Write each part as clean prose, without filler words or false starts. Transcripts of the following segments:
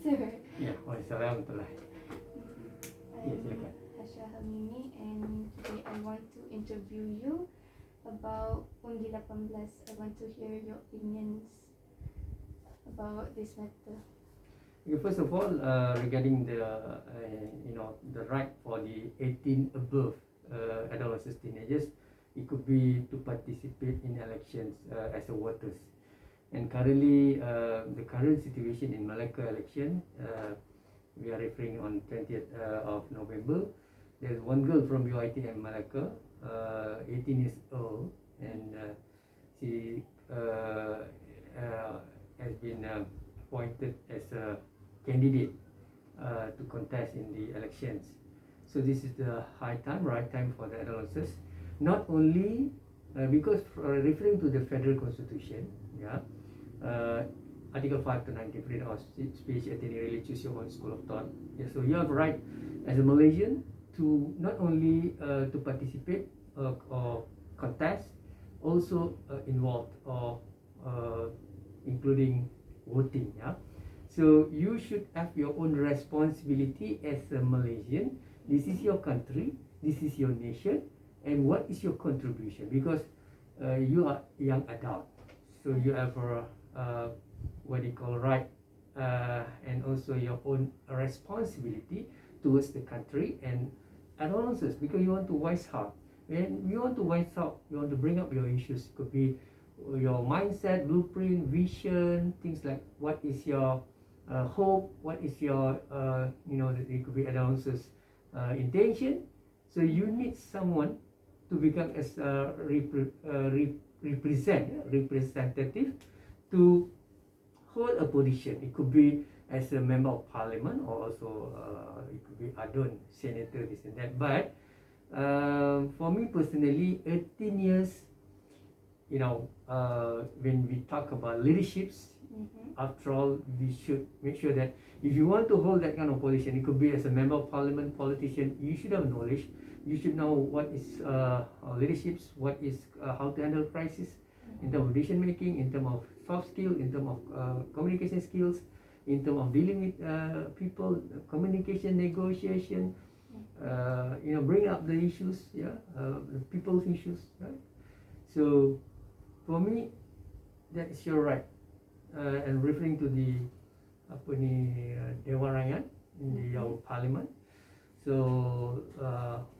Sir. Ya, waalaikumsalam warahmatullahi. Ya, I'm silakan. Hasha Hamimi, and today I want to interview you about Undi 18. I want to hear your opinions about this matter. Okay, first of all, regarding the the right for the 18 above adolescents, teenagers, it could be to participate in elections as a voters. And currently, the current situation in Malacca election, we are referring on 20th of November. There's one girl from UiTM Malacca, 18 years old, and she has been appointed as a candidate to contest in the elections. So this is the right time for the adolescents. Not only because referring to the federal constitution, yeah, Article 5 to 90, freedom of speech, and really choose your own school of thought. Yeah, so you have right as a Malaysian to not only to participate or contest, also involved or including voting. Yeah. So you should have your own responsibility as a Malaysian. This is your country, this is your nation, and what is your contribution? Because you are young adult, so you have what you call right, and also your own responsibility towards the country and adolescents, because you want to voice out. When you want to voice out, you want to bring up your issues. Could be your mindset, blueprint, vision, things like what is your hope, what is your it could be adolescents intention. So you need someone to become as a representative to hold a position. It could be as a member of parliament, or also it could be adon, senator, this and that. But for me personally, 18 years, when we talk about leaderships, after all, we should make sure that if you want to hold that kind of position, it could be as a member of parliament, politician, you should have knowledge. You should know what is leaderships, what is how to handle crisis in terms of decision making, in terms of soft skill, in terms of communication skills, in terms of dealing with people, communication, negotiation, bring up the issues, the people's issues, right? So for me, that is your right. And referring to the Dewan Rakyat in the our parliament. So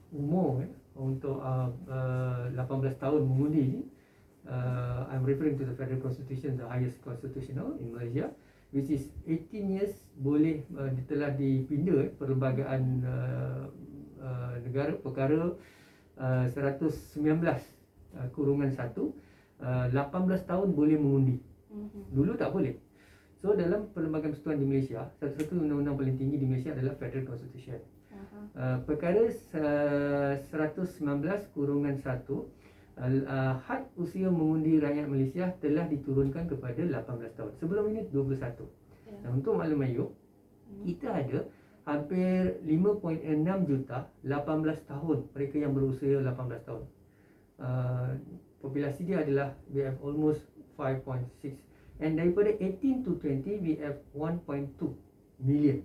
umur untuk 18 tahun mengundi ni, I'm referring to the federal constitution, the highest constitutional in Malaysia, which is 18 years boleh telah dipinda perlembagaan negara perkara 119 kurungan 1, 18 tahun boleh mengundi. Dulu tak boleh. So dalam Perlembagaan Persekutuan di Malaysia, satu-satu undang-undang paling tinggi di Malaysia adalah Federal Constitution. Perkara 119 kurungan 1, had usia mengundi rakyat Malaysia telah diturunkan kepada 18 tahun. Sebelum ini 21. Dan untuk maklum ayuk, kita ada hampir 5.6 juta 18 tahun mereka yang berusia 18 tahun. Populasi dia adalah, we have almost 5.6, and daripada 18 to 20 we have 1.2 million.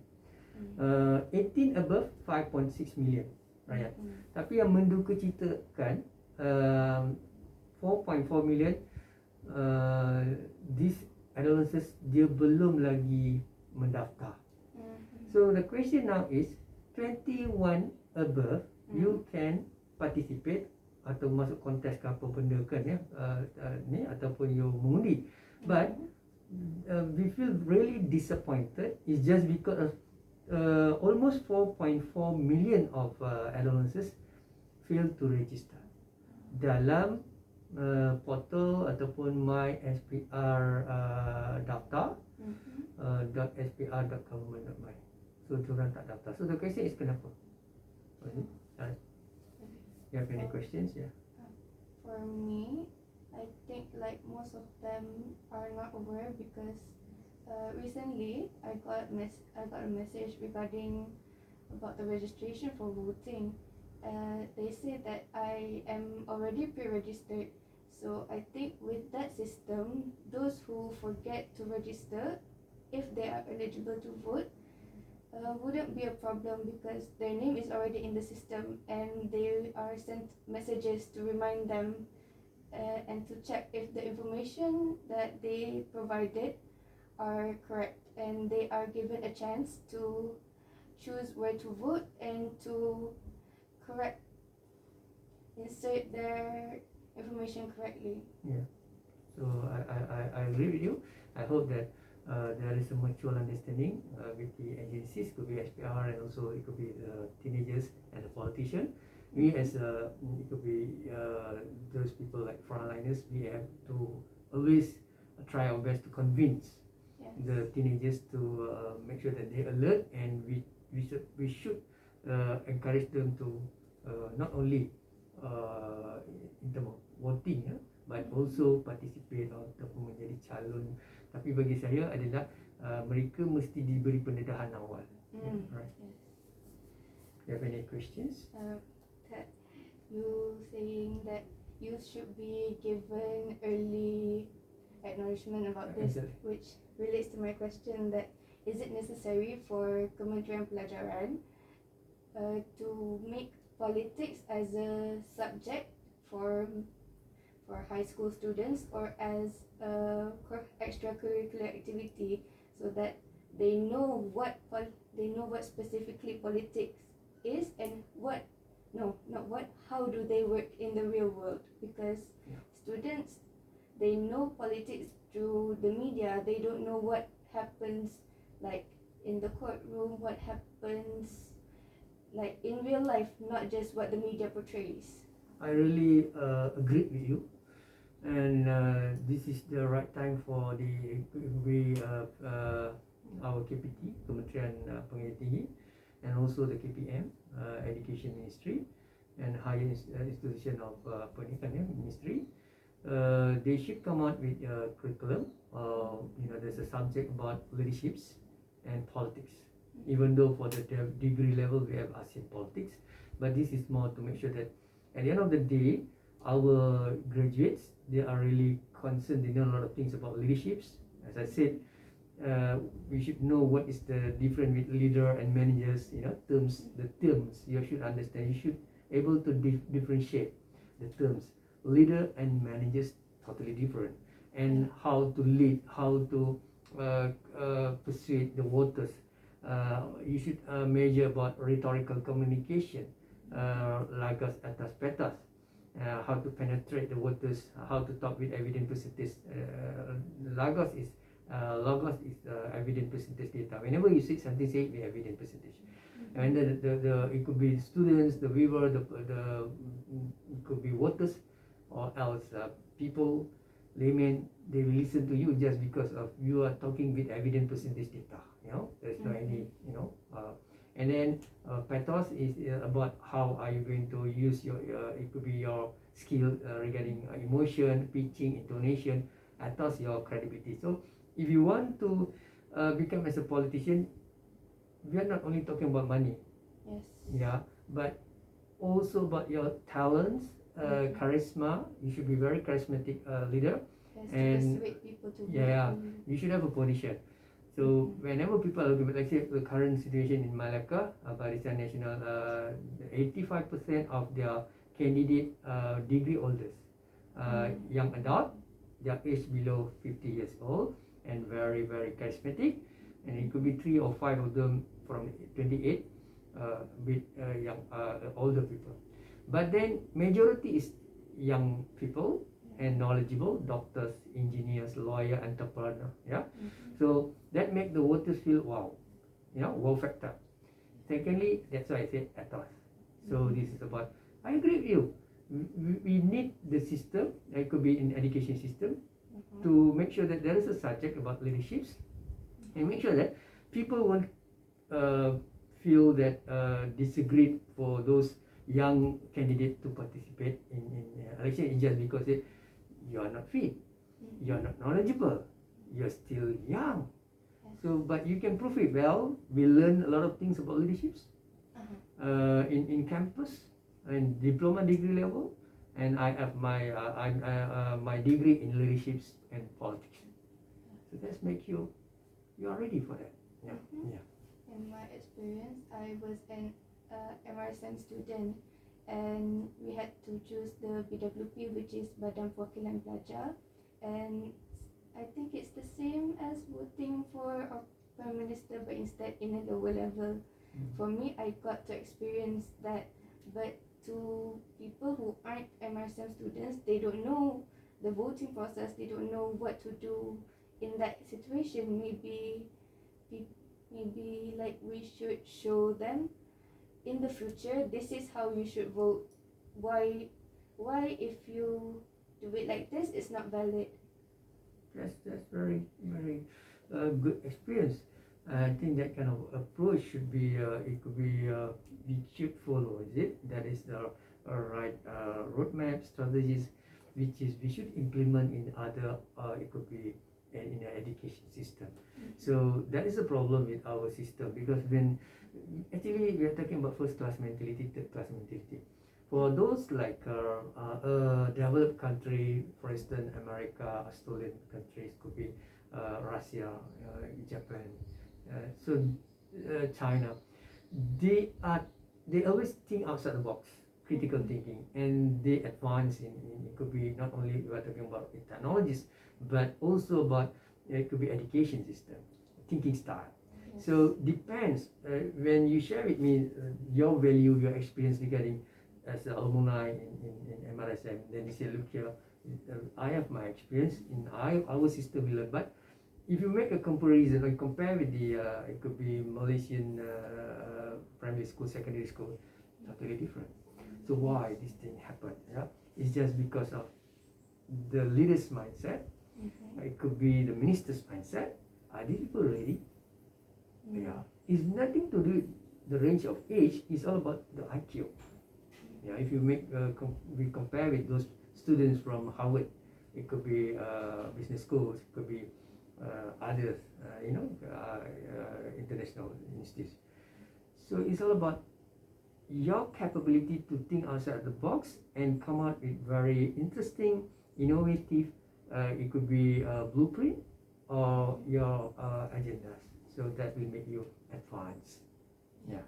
18 above 5.6 million rakyat. Tapi yang mendukacitakan 4.4 million these adolescents dia belum lagi mendaftar. So the question now is 21 above you can participate atau masuk kontes ke apa benda kan ni, ataupun you mengundi. But we feel really disappointed is just because of almost 4.4 million of adolescents fail to register dalam portal ataupun my SPR daftar .spr.government.my. So diorang tak daftar. So the question is kenapa? You have any questions? Yeah. For me, I think like most of them are not aware because recently I got a message regarding about the registration for voting. They say that I am already pre-registered. So I think with that system, those who forget to register if they are eligible to vote, wouldn't be a problem because their name is already in the system and they are sent messages to remind them and to check if the information that they provided are correct, and they are given a chance to choose where to vote and to correct insert their information correctly. Yeah. So I agree with you. I hope that there is a mutual understanding with the agencies, could be SPR and also it could be the teenagers and the politician. We as it could be those people like frontliners, we have to always try our best to convince the teenagers to make sure that they alert, and we should encourage them to not only in term of voting but also participate ataupun menjadi calon. Tapi bagi saya adalah mereka mesti diberi pendedahan awal. Right. Yes. You have any questions? That you saying that you should be given early acknowledgement about this, Exactly. which relates to my question that is it necessary for Kementerian Pelajaran to make politics as a subject for high school students or as a extracurricular activity, so that they know what specifically politics is and how do they work in the real world, because students, they know politics through the media, they don't know what happens like in the courtroom, what happens like in real life, not just what the media portrays. I really agree with you, and this is the right time for our KPT, Kementerian Pendidikan Tinggi, and also the KPM, Education Ministry, and Higher Institution of Pendidikan Ministry. They should come out with a curriculum. There's a subject about leaderships and politics. Even though for the degree level we have ASEAN politics, but this is more to make sure that at the end of the day, our graduates, they are really concerned. They know a lot of things about leaderships. As I said, we should know what is the difference with leader and managers. Terms. The terms you should understand. You should able to differentiate the terms. Leader and managers totally different, and how to lead, how to persuade the voters. You should measure about rhetorical communication, lagos atas petas, how to penetrate the voters, how to talk with evidence percentage. Logos is evidence percentage data. Whenever you say something, say it with evidence percentage. And the it could be students, the viewer, the it could be voters, or else people, laymen, they will listen to you just because of you are talking with evidence percentage data. There's no any, and then pathos is about how are you going to use your it could be your skill regarding emotion, pitching, intonation, atas your credibility. So if you want to become as a politician, we are not only talking about money, but also about your talents, charisma. You should be very charismatic leader, and persuade people to vote. you should have a position. So whenever people are looking at, like say the current situation in Malacca, Barisan Nasional, 85% of their candidate degree holders, young adult, their age below 50 years old, and very very charismatic, and it could be 3 or 5 of them from 28 with young older people. But then majority is young people and knowledgeable, doctors, engineers, lawyer, entrepreneur. So that make the voters feel wow, wow factor. Secondly, that's why I said ethos. So this is about, I agree with you. We need the system. It could be in education system to make sure that there is a subject about leaderships, and make sure that people won't feel that disagreed for those young candidates to participate in election just because you are not fit, you are not knowledgeable, you are still young. So, but you can prove it. Well, we learn a lot of things about leaderships in campus and diploma degree level, and I have my degree in leaderships and politics. So that's make you you are ready for that. Yeah, Mhm. yeah. In my experience, I was an MRSM student, and we had to choose the BWP, which is Badan Perwakilan Pelajar, and I think it's the same as voting for a prime minister, but instead in a lower level. For me, I got to experience that, but to people who aren't MRSM students, they don't know the voting process. They don't know what to do in that situation. Maybe like we should show them in the future, this is how you should vote. Why if you do it like this, it's not valid. That's very good experience. I think that kind of approach should be it could be we should follow. Is it that is the right roadmap strategies, which is we should implement in other it could be in the education system. So that is a problem with our system, because when actually we are talking about first class mentality, third class mentality. For those like developed country, for instance, America, Australian countries, could be Russia, Japan, China, they always think outside the box, critical thinking, and they advance in it could be not only we are talking about technologies, but also about it could be education system, thinking style. Yes. So depends when you share with me your value, your experience regarding as an alumni in MRSM, then you say, look here, I have my experience in our system, but if you make a comparison or you compare with the it could be Malaysian primary school, secondary school, totally different. So why this thing happened? Yeah, it's just because of the leader's mindset. It could be the minister's mindset. Are these people ready? Yeah, it's nothing to do with the range of age. It's all about the IQ. Yeah, if you make we compare with those students from Harvard, it could be business schools, it could be others, international institutes. So it's all about your capability to think outside the box and come out with very interesting, innovative. It could be a blueprint or your agendas. So that will make you advance. Yeah.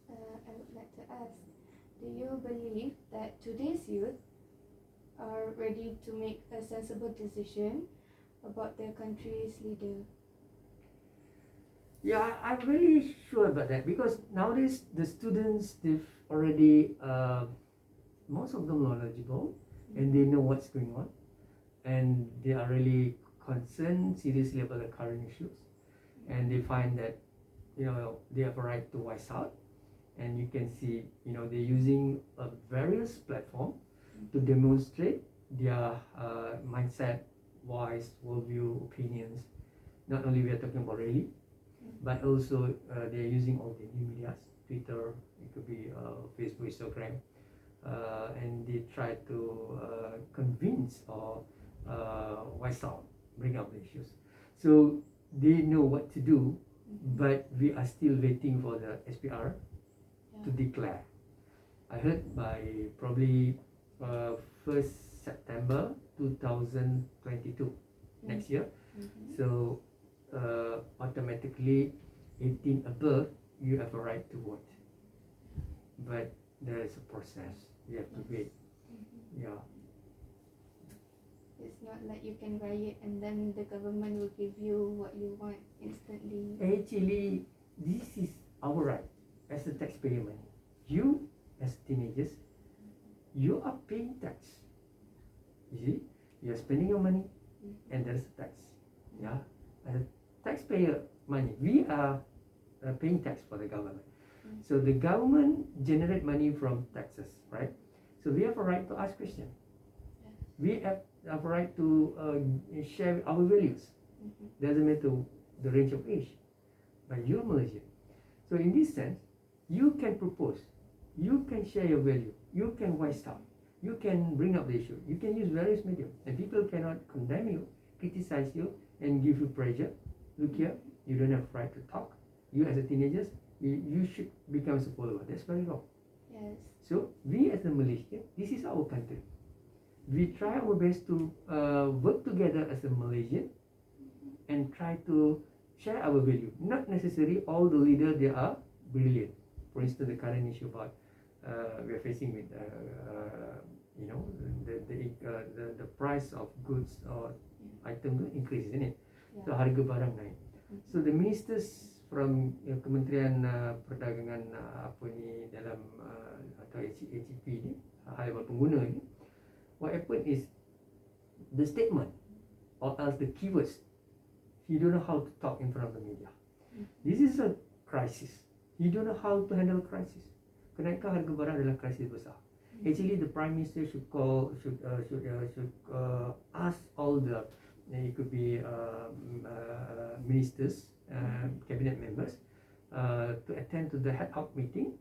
I would like to ask, do you believe that today's youth are ready to make a sensible decision about their country's leader? Yeah, I'm really sure about that, because nowadays the students, they've already most of them knowledgeable, and they know what's going on, and they are really concerned seriously about the current issues, and they find that they have a right to voice out, and you can see they're using various platform to demonstrate their mindset, voice, worldview, opinions. Not only we are talking about rally, but also they're using all the new medias, Twitter, it could be Facebook, Instagram, and they try to convince or voice out, bring up the issues. So they know what to do, but we are still waiting for the SPR to declare. I heard by probably 1st September 2022, next year. So automatically 18 above, you have a right to vote, but there is a process, you have to wait. Yeah, It's not like you can riot and then the government will give you what you want instantly. actually this is our right as a taxpayer money. You as teenagers, you are paying tax. You see, you are spending your money, and there is a tax. Yeah, as a taxpayer money, we are paying tax for the government. So the government generate money from taxes, right? So we have a right to ask questions. We have a right to share our values. Doesn't matter the range of age, but you're Malaysian. So in this sense, you can propose, you can share your value, you can voice out, you can bring up the issue, you can use various mediums, and people cannot condemn you, criticize you, and give you pressure. Look here, you don't have right to talk. You as a teenagers, you should become a follower. That's very wrong. Yes. So we as a Malaysian, this is our country. We try our best to work together as a Malaysian, and try to share our value. Not necessarily all the leaders they are brilliant. For instance, the current issue about we are facing with you know the price of goods or item increase, isn't it? So harga barang naik. So the ministers from Kementerian Perdagangan apa ni dalam atau ACP ni, hal pengguna ni, what happened is the statement or else the keywords, he don't know how to talk in front of the media. This is a crisis. He don't know how to handle crisis. Kenaikan harga barang adalah krisis besar. Actually, the Prime Minister should ask all the, it could be ministers, cabinet members, to attend to the head hoc meeting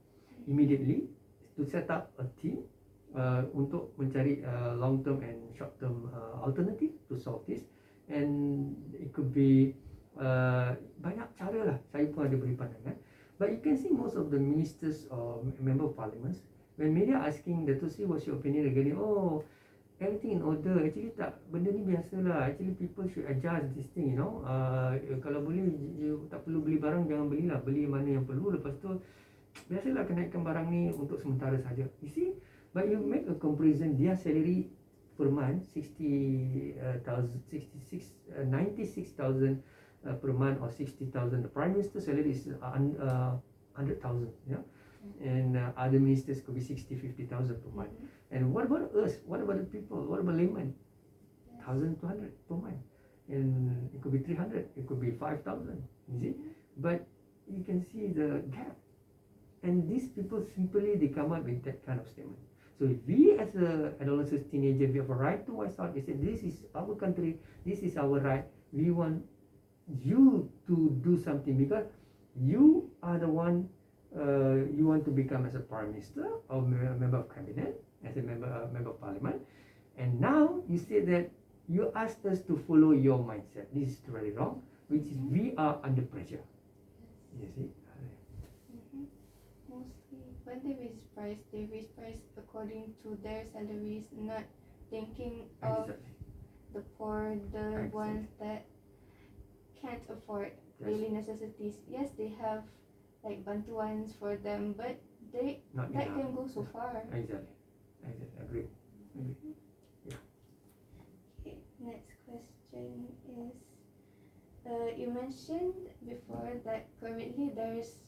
immediately to set up a team untuk mencari long term and short term alternative to solve this. And it could be banyak cara lah, saya pun ada beri pandangan. But you can see most of the ministers or member of parliaments, when media asking Dato' Sri what's your opinion regarding, oh everything in order, actually tak, benda ni biasa lah, actually people should adjust this thing, you know. Kalau boleh you tak perlu beli barang, jangan belilah, beli mana yang perlu, lepas tu biasalah kenaikan barang ni untuk sementara saja. You see, but you make a comparison, their salary per month 96,000 per month or 60,000. The Prime Minister salary is 100,000, yeah. And other ministers could be 60,000-50,000 per month. And what about us? What about the people? What about laymen? 1,200 per month. And it could be 300. It could be 5,000. You see? But you can see the gap. And these people simply they come up with that kind of statement. So if we as a adolescent teenager, we have a right to voice out. They say this is our country. This is our right. We want you to do something because you are the one. You want to become as a prime minister or member of cabinet, as a member of parliament, and now you say that you asked us to follow your mindset. This is very wrong, which is we are under pressure. You see. Mostly when they raise price according to their salaries, not thinking of the poor, the ones that can't afford daily necessities. Yes, they have like bantuans for them, but that can go so far. Exactly. Agree. Yeah. Okay, next question is, you mentioned before that currently there is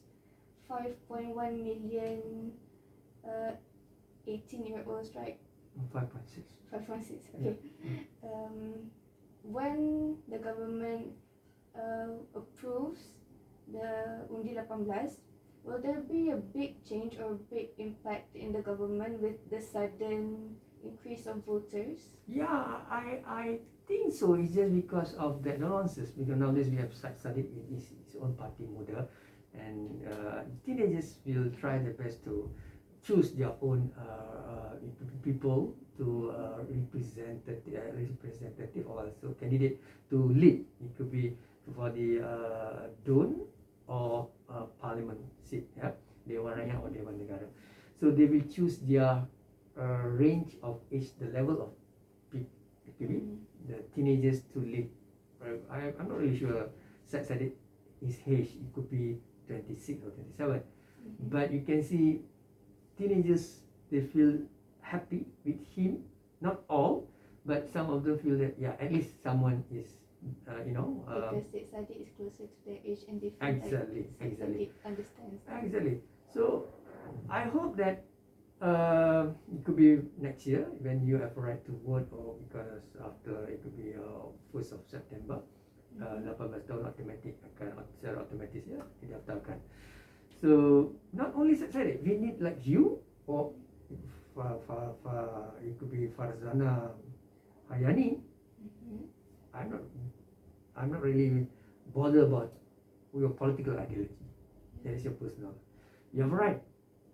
5.1 million 18-year-olds, right? 5.6. 5.6. Okay. Yeah. When the government approves the Undi 18, will there be a big change or big impact in the government with the sudden increase of voters? Yeah, I think so. It's just because of the nonsense. Because nowadays we have studied its own party model, and teenagers will try their best to choose their own people to representative or also candidate to lead. It could be for the Dun or parliament seat, yeah, Dewan Rakyat or Dewan Negara. So they will choose their range of age, the level of the teenagers to lead. I'm not really sure. Said it his age, it could be 26 or 27, but you can see teenagers, they feel happy with him. Not all, but some of them feel that at least someone is. Because Sadiq is closer to their age and they feel exactly. Sadiq understands them. Exactly. So I hope that it could be next year when you have a right to vote, or because after it could be 1st of September, 18 tahun automatic akan secara otomatis didaftarkan. So not only Sadiq, we need like you or it could be Farzana Hayani. I'm not really bothered about your political ideology. That is your personal. You have a right.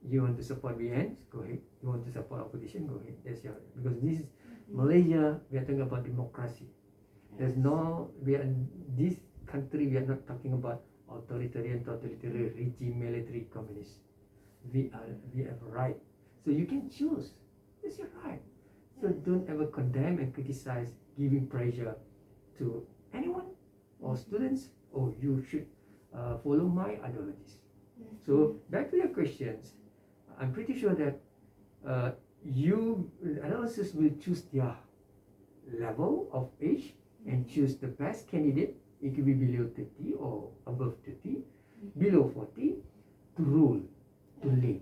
You want to support BN, go ahead. You want to support opposition, go ahead. That's your, because this is Malaysia. We are talking about democracy. There's no, this country. We are not talking about totalitarian regime, military, communist. We have a right. So you can choose. That's your right. So don't ever condemn and criticize, giving pressure to anyone or students, oh, you should follow my ideologies. So back to your questions, I'm pretty sure that adolescents will choose their level of age and choose the best candidate. It could be below 30 or above 30, below 40, to rule, to lead.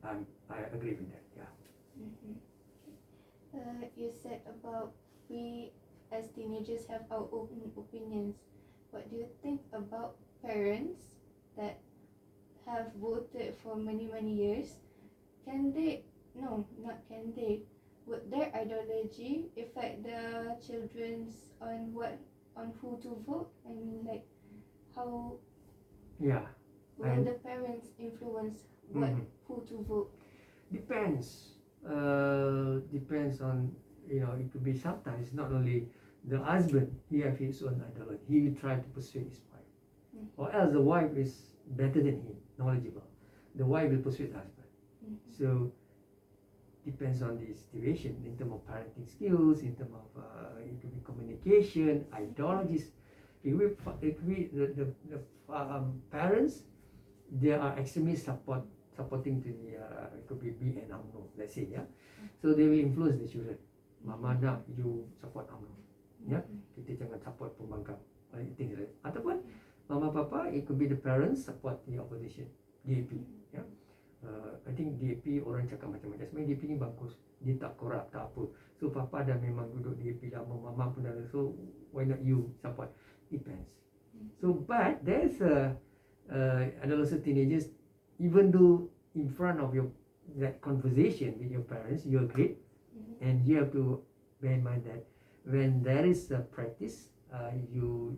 I agree with that. Yeah. You said about we as teenagers have our own opinions. What do you think about parents that have voted for many years? Can they? No, not can they. Would their ideology affect the children's on who to vote? I mean, like, how Yeah. will the parents influence who to vote? Depends. Depends on, it could be sometimes not only the husband, he have his own ideology. He will try to persuade his wife. Or else the wife is better than him, knowledgeable. The wife will persuade the husband. So depends on the situation in terms of parenting skills, in terms of it could be communication, ideologies. If we the parents, they are extremely supporting to the it could be B and UMNO, let's say, yeah. So they will influence the children. Mama nak you support UMNO, ya. Kita jangan support pembangkang, things like that. Ataupun mama papa, it could be the parents support the opposition, DAP, ya. I think DAP orang cakap macam-macam. Sebenarnya DAP ni bagus, dia tak korup, tak apa. So papa dah memang duduk DAP lama, mama pun dah, so why not you support? Depends. So but there's adolescent teenagers, even though in front of that conversation with your parents, you agree, and you have to bear in mind that when there is a practice, you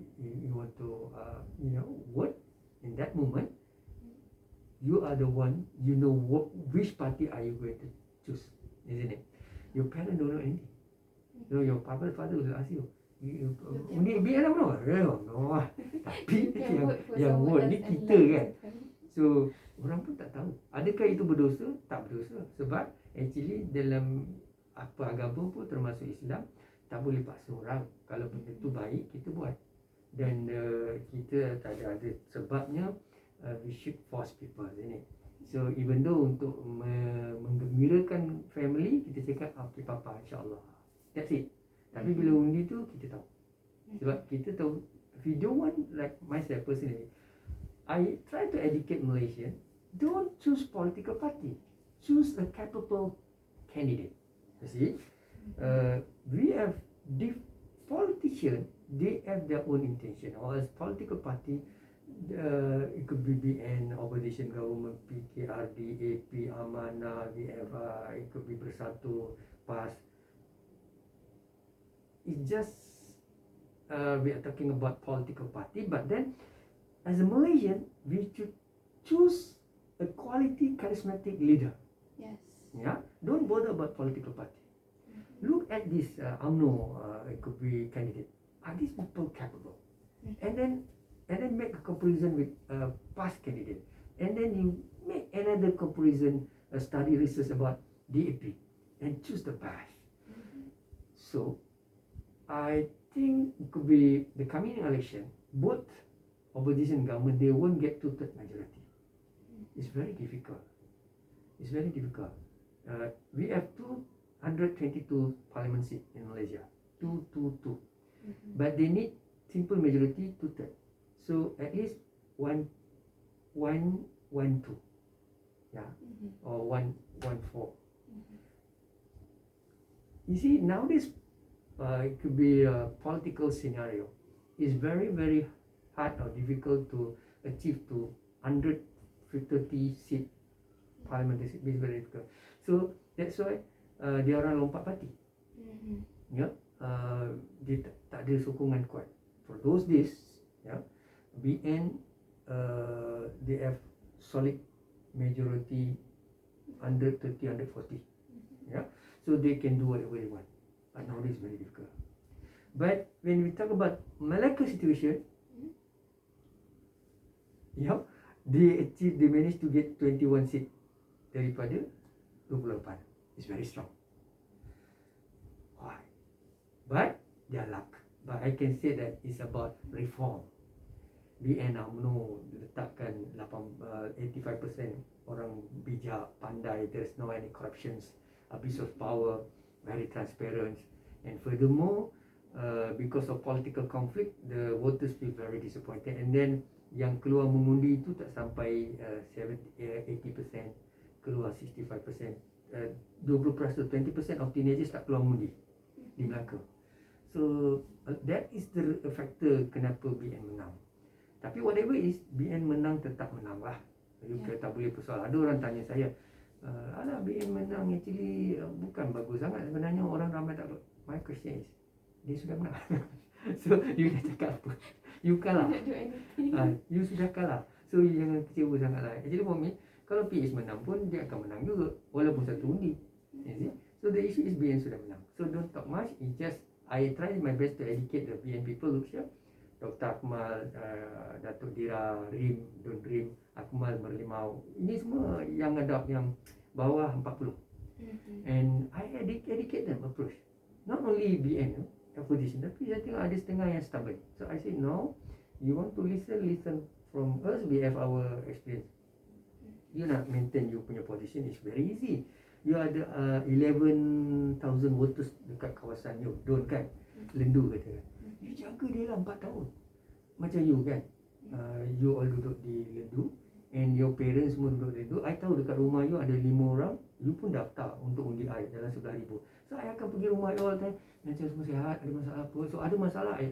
want to vote in that moment. You are the one, which party are you going to choose, isn't it? Your parents don't know anything. Your father will ask you undi BN apa no. Tapi yang vote ni kita kan. So orang pun tak tahu adakah itu berdosa, tak berdosa. Sebab actually dalam apa agama pun termasuk Islam, tak boleh paksa orang. Kalau benda tu baik, kita buat. Dan kita tak ada sebabnya we should force people, isn't it? So even though untuk menggembirakan family, kita cakap okay papa, insyaAllah, that's it. Tapi bila undi tu kita tahu. Sebab kita tahu, if you don't want, like myself personally, I try to educate Malaysian, don't choose political party, choose a capable candidate. You see, we have politicians, they have their own intention, or as political party, it could be BN, opposition government, PKRD, AP, Amanah, VF, it could be Bersatu, PAS. It's just we are talking about political party, but then as a Malaysian, we should choose a quality charismatic leader. Yes. Yeah, don't bother about political party. Look at this UMNO, it could be candidate. Are these people capable? And then make a comparison with past candidate, and then you make another comparison, study research about DAP, and choose the best. So I think it could be the coming election, both opposition government, they won't get 2/3 majority. It's very difficult. It's very difficult. We have 222 parliament seat in Malaysia, 222, but they need simple majority 2/3. So at least 1-1-2, yeah, or 1-1-4. You see, nowadays it could be a political scenario. It's very hard or difficult to achieve to 130 seat parliamentary seat. It's very difficult. So that's why dia orang lompat parti. Ya, dia tak ada sokongan kuat. For those days, ya, BN they have solid majority 130-140. Yeah, so they can do whatever they want. But nowadays very difficult. But when we talk about Malacca situation, yeah, they managed to get 21 seat daripada 28. It's very strong. Why? But their luck. but I can say that it's about reform. BN UMNO letakkan 85% orang bijak, pandai, there's no any corruptions, abuse of power, very transparent, and furthermore because of political conflict, the voters feel very disappointed, and then yang keluar mengundi itu tak sampai 80%, keluar 65%, 20%, 20% of teenagers tak keluar mengundi di Melaka. So that is the factor kenapa BN menang. Tapi whatever is, BN menang tetap menang lah. You tak boleh persoal. Ada orang tanya saya, alah BN menang actually bukan bagus sangat sebenarnya, orang ramai tak. My question is, dia sudah menang. So you dah cakap apa? You kalah. You sudah kalah. So you jangan kecewa sangat lah. Actually for me, kalau PH menang pun dia akan menang juga, walaupun satu undi. You see? So the issue is BN sudah menang. So don't talk much. It's just I try my best to educate the BN people. Look here, Dr. Akmal, Datuk Dira, Rim, Don Rim, Akmal Merlimau. Ini semua yang ada yang bawah 40. And I educate them approach. Not only BN opposition, tapi saya tengok ada setengah yang stubborn. So I said, no, you want to listen from us, we have our experience. You nak maintain you punya position is very easy. You ada 11,000 voters dekat kawasan you, Don kan, Lendu kata. You jaga dia lah 4 tahun. Macam you kan, you all duduk di Lendu, and your parents semua duduk di Lendu. I tahu dekat rumah you ada 5 orang, you pun daftar untuk undi I dalam 11,000. So I akan pergi rumah you all time, macam semua sihat, ada masalah apa. So ada masalah, I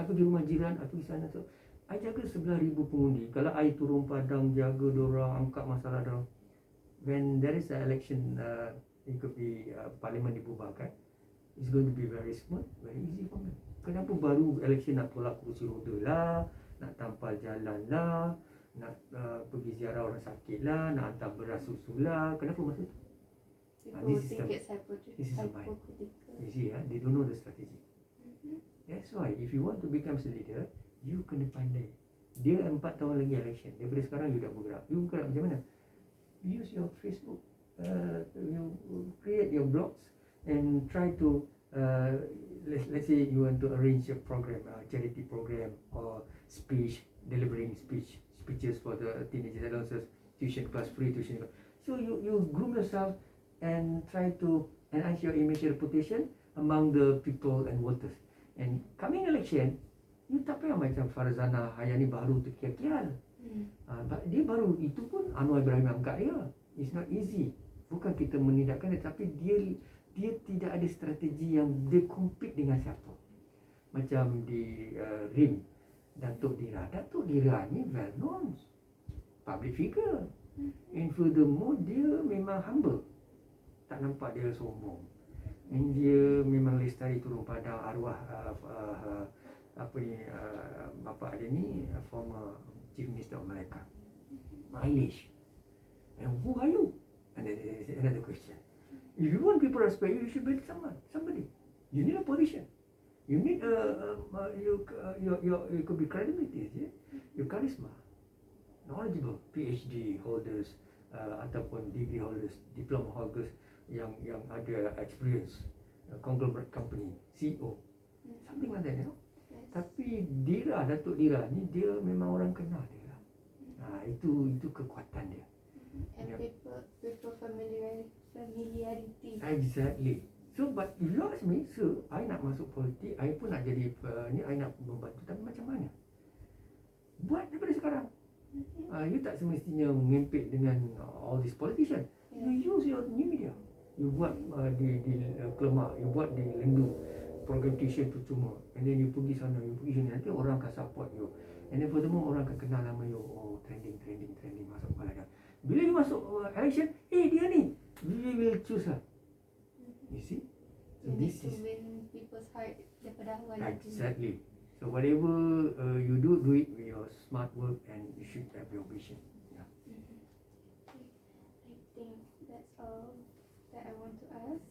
pergi rumah jiran, I pergi sana. So I jaga 11,000 pengundi. Kalau I turun padang, jaga dorang, angkat masalah dorang. When there is an election, it could be parlimen dibubarkan, it's going to be very smooth, very easy for me. Kenapa baru election nak tolak kursi roda lah, nak tampal jalan lah, nak pergi ziarah orang sakit lah, nak hantar beras susu lah. Kenapa masa tu? People think it's hypocritical. You see, they don't know the strategy. That's why if you want to become a leader, you kena pandai. Dia 4 tahun lagi election. Daripada sekarang you dah bergerak. You bergerak macam mana? Use your Facebook, you create your blogs and try to let's say you want to arrange a program, charity program or delivering speeches for the teenagers, adolescents, tuition class, free tuition class. So you groom yourself and try to enhance your image and reputation among the people and voters. And coming election, you tak payah macam Farzana Hayani baru terkial-kial. Dia baru itu pun Anwar Ibrahim angkat dia. It's not easy. Bukan kita menidakkan dia, tapi dia tidak ada strategi yang dia compete dengan siapa. Macam di Rim, Datuk Dira ni well known public figure. And furthermore, dia memang humble. Tak nampak dia sombong. And dia memang lestari turun padang arwah bapa dia ni former Chief Minister of Malacca. Mileage. And who are you? And then there's another question. If you want people to respect you, you should be somebody. You need a position. You need you could be credibility, yeah? Your charisma, knowledgeable, PhD holders ataupun degree holders, diploma holders yang ada experience, conglomerate company, CEO, something like that, you know. Tapi Datuk Dira ni dia memang orang kenal dia lah. Itu kekuatan dia. And people prefer familiarity. Exactly. So but if you ask me, so I nak masuk politik, I pun nak jadi I nak membantu, tapi macam mana? Buat daripada sekarang. You tak semestinya mengempit dengan all these politicians. You use your new media. You buat di Kelemak, you buat di Lendu, program tuition percuma, and then you pergi sana, you pergi sini, nanti orang akan support you, and then furthermore orang akan kenal nama you. Oh, trending masuk kepala dia. Bila you masuk election, dia ni, we will choose her. You see, so you need to win people's heart daripada awal. Exactly. So whatever you do it with your smart work, and you should have your vision. Yeah. I think that's all that I want to ask.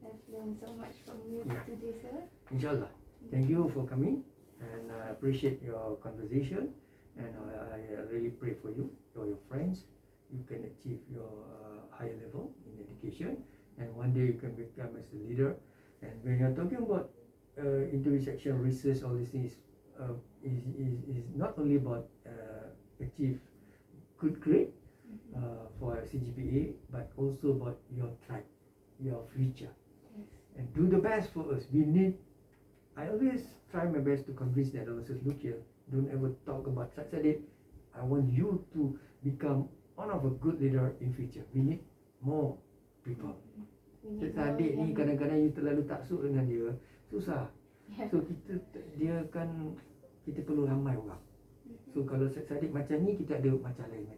I've learned so much from you today, sir. Inshallah. Thank you for coming, and I appreciate your conversation, and I really pray for you, for your friends. You can achieve your higher level in education, and one day you can become as a leader. And when you're talking about intersection research, all these things is not only about achieve good grade for CGPA, but also about your tribe, your future, and do the best for us. I always try my best to convince the adolescents, look here, don't ever talk about such a date. I want you to become one of a good leader in future. We need more people. Adik ni kadang-kadang you terlalu taksub dengan dia, susah. So kita perlu ramai orang. So kalau adik macam ni, kita ada macam lain.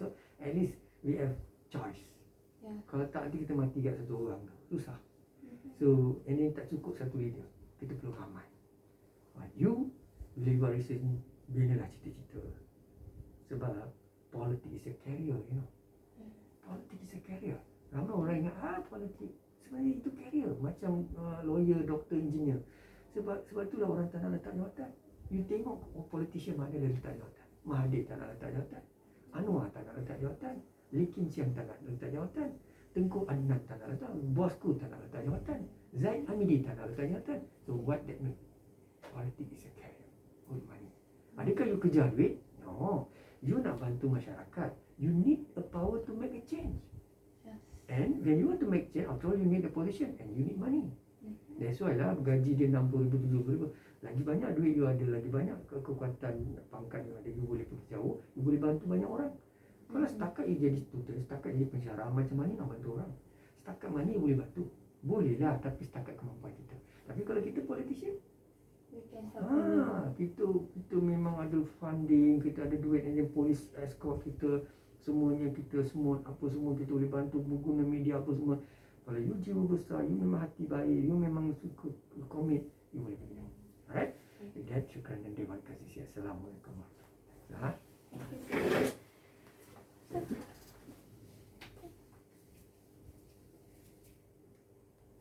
So at least we have choice. Kalau tak, nanti kita mati kat satu orang tu, susah. So and then tak cukup satu leader, kita perlu ramai. You bila you buat research ni, binalah cita-cita. Sebab politics is a career, you know. Politics is a career. Ramai orang ingat politik, sebenarnya itu career. Macam lawyer, doktor, engineer. Sebab itulah orang tak nak letak jawatan. You tengok politician mana dia letak jawatan. Mahathir tak nak letak jawatan, Anwar tak nak letak jawatan, Lee Kin Siang tak nak letak jawatan, Tengku Adnan tak nak letak, bosku tak nak letak jawatan, Zaid Hamidi tak nak letak jawatan. So what that mean? Politics is a career. Good money. Adakah you kejar duit? No. You nak bantu masyarakat. You need a power to make a change. And when you want to make change, after all you need a position and you need money. That's why lah gaji dia 60,000, 70,000. Lagi banyak duit you ada, lagi banyak kekuatan pangkat you ada, you boleh pergi jauh, you boleh bantu banyak orang. Kalau setakat you jadi student, setakat jadi pensyarah, macam mana nak bantu orang? Setakat mana you boleh bantu? Boleh lah, tapi setakat kemampuan kita. Tapi kalau kita politician, kita memang ada funding, kita ada duit, and then police escort kita, semuanya kita semua, apa semua kita boleh bantu, guna media apa semua. Kalau you jiwa besar, you memang hati baik, you memang suka komit, you boleh pergi. Alright? With that, syukran dan terima kasih. Assalamualaikum warahmatullahi wabarakatuh.